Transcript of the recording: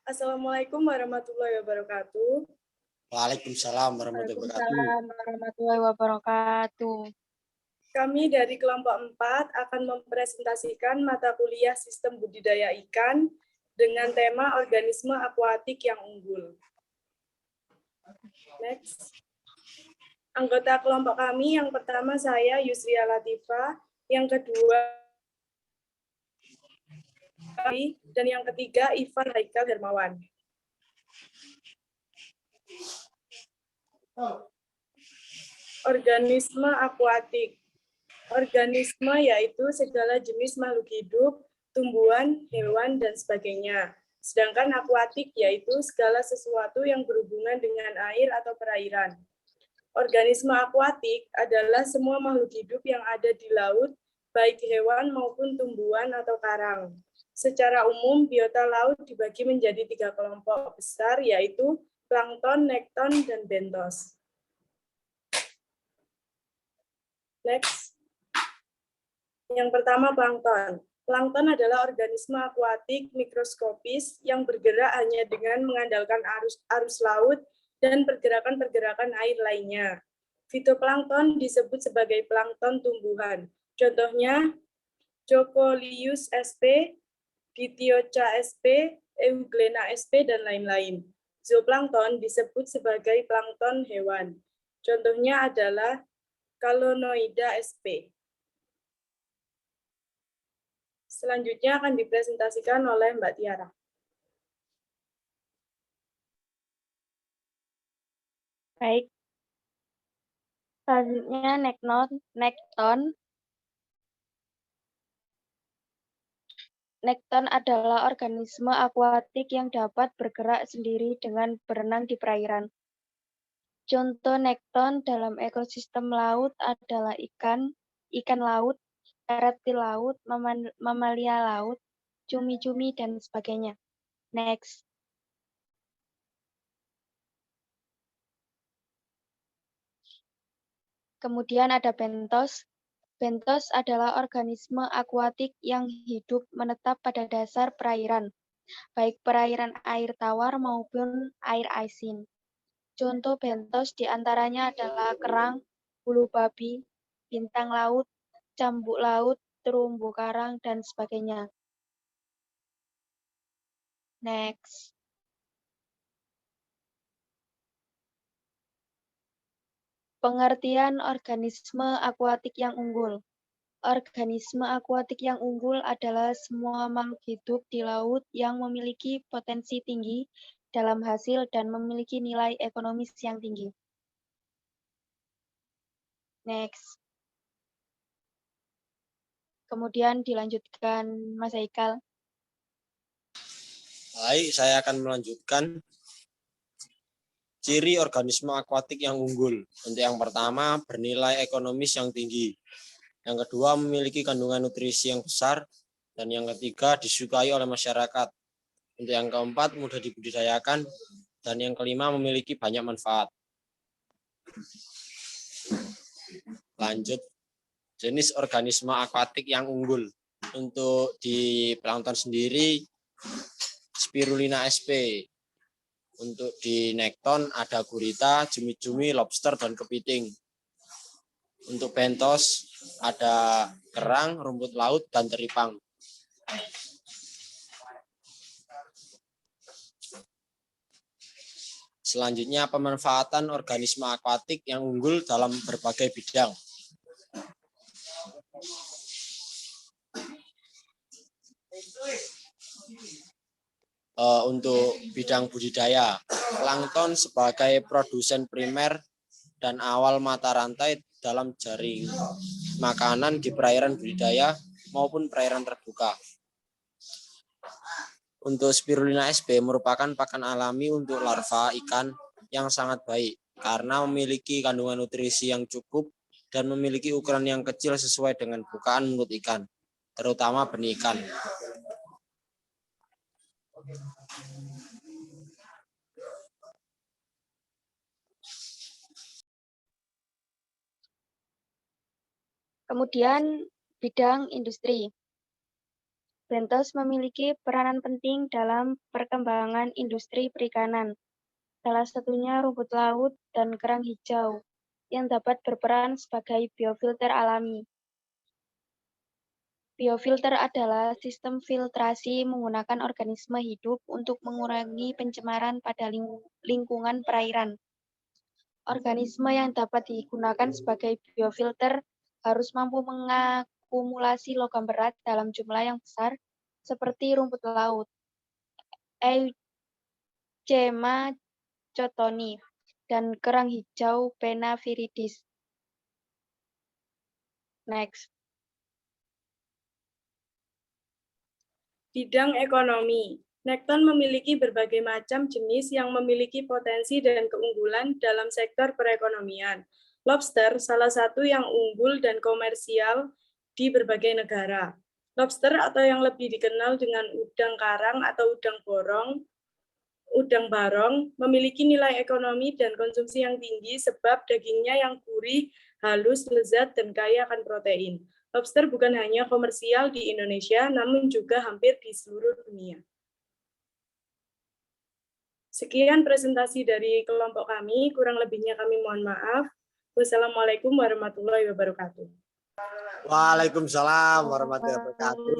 Assalamualaikum warahmatullahi wabarakatuh. Waalaikumsalam warahmatullahi wabarakatuh. Waalaikumsalam warahmatullahi wabarakatuh. Kami dari kelompok 4 akan mempresentasikan mata kuliah Sistem Budidaya Ikan dengan tema organisme akuatik yang unggul. Next. Anggota kelompok kami yang pertama saya Yusria Latifah, yang kedua dan yang ketiga Ivan Haikal Hermawan. Organisme akuatik. Organisme yaitu segala jenis makhluk hidup, tumbuhan, hewan, dan sebagainya. Sedangkan akuatik yaitu segala sesuatu yang berhubungan dengan air atau perairan. Organisme akuatik adalah semua makhluk hidup yang ada di laut, baik hewan maupun tumbuhan atau karang. Secara umum, biota laut dibagi menjadi 3 kelompok besar, yaitu plankton, nekton, dan bentos. Next. Yang pertama, plankton. Plankton adalah organisme akuatik mikroskopis yang bergerak hanya dengan mengandalkan arus laut dan pergerakan-pergerakan air lainnya. Fitoplankton disebut sebagai plankton tumbuhan. Contohnya, Jocolius sp, Dithyocha sp, Euglena sp, dan lain-lain. Zooplankton disebut sebagai plankton hewan. Contohnya adalah Calonoida sp. Selanjutnya akan dipresentasikan oleh Mbak Tiara. Baik. Selanjutnya nekton. Nekton adalah organisme akuatik yang dapat bergerak sendiri dengan berenang di perairan. Contoh nekton dalam ekosistem laut adalah ikan laut, reptil laut, mamalia laut, cumi-cumi, dan sebagainya. Next. Kemudian ada bentos. Bentos adalah organisme akuatik yang hidup menetap pada dasar perairan, baik perairan air tawar maupun air asin. Contoh bentos diantaranya adalah kerang, bulu babi, bintang laut, cambuk laut, terumbu karang, dan sebagainya. Next. Pengertian organisme akuatik yang unggul. Organisme akuatik yang unggul adalah semua makhluk hidup di laut yang memiliki potensi tinggi dalam hasil dan memiliki nilai ekonomis yang tinggi. Next. Kemudian dilanjutkan Mas Haikal. Baik, saya akan melanjutkan ciri organisme akuatik yang unggul. Untuk yang pertama, bernilai ekonomis yang tinggi. Yang kedua, memiliki kandungan nutrisi yang besar. Dan yang ketiga, disukai oleh masyarakat. Untuk yang keempat, mudah dibudidayakan. Dan yang kelima, memiliki banyak manfaat. Lanjut, jenis organisme akuatik yang unggul. Untuk di plankton sendiri, Spirulina sp. Untuk di nekton ada gurita, cumi-cumi, lobster, dan kepiting. Untuk bentos ada kerang, rumput laut, dan teripang. Selanjutnya pemanfaatan organisme akuatik yang unggul dalam berbagai bidang. Untuk bidang budidaya, plankton sebagai produsen primer dan awal mata rantai dalam jaring makanan di perairan budidaya maupun perairan terbuka. Untuk Spirulina sp merupakan pakan alami untuk larva ikan yang sangat baik karena memiliki kandungan nutrisi yang cukup dan memiliki ukuran yang kecil sesuai dengan bukaan mulut ikan, terutama benih ikan. Kemudian bidang industri. Bentos memiliki peranan penting dalam perkembangan industri perikanan, salah satunya rumput laut dan kerang hijau, yang dapat berperan sebagai biofilter alami. Biofilter adalah sistem filtrasi menggunakan organisme hidup untuk mengurangi pencemaran pada lingkungan perairan. Organisme yang dapat digunakan sebagai biofilter harus mampu mengakumulasi logam berat dalam jumlah yang besar, seperti rumput laut, Eugema cottoni, dan kerang hijau Penna viridis. Next. Bidang ekonomi. Nekton memiliki berbagai macam jenis yang memiliki potensi dan keunggulan dalam sektor perekonomian. Lobster salah satu yang unggul dan komersial di berbagai negara. Lobster atau yang lebih dikenal dengan udang karang atau udang barong memiliki nilai ekonomi dan konsumsi yang tinggi sebab dagingnya yang gurih, halus, lezat, dan kaya akan protein. Lobster bukan hanya komersial di Indonesia, namun juga hampir di seluruh dunia. Sekian presentasi dari kelompok kami, kurang lebihnya kami mohon maaf. Wassalamualaikum warahmatullahi wabarakatuh. Waalaikumsalam warahmatullahi wabarakatuh.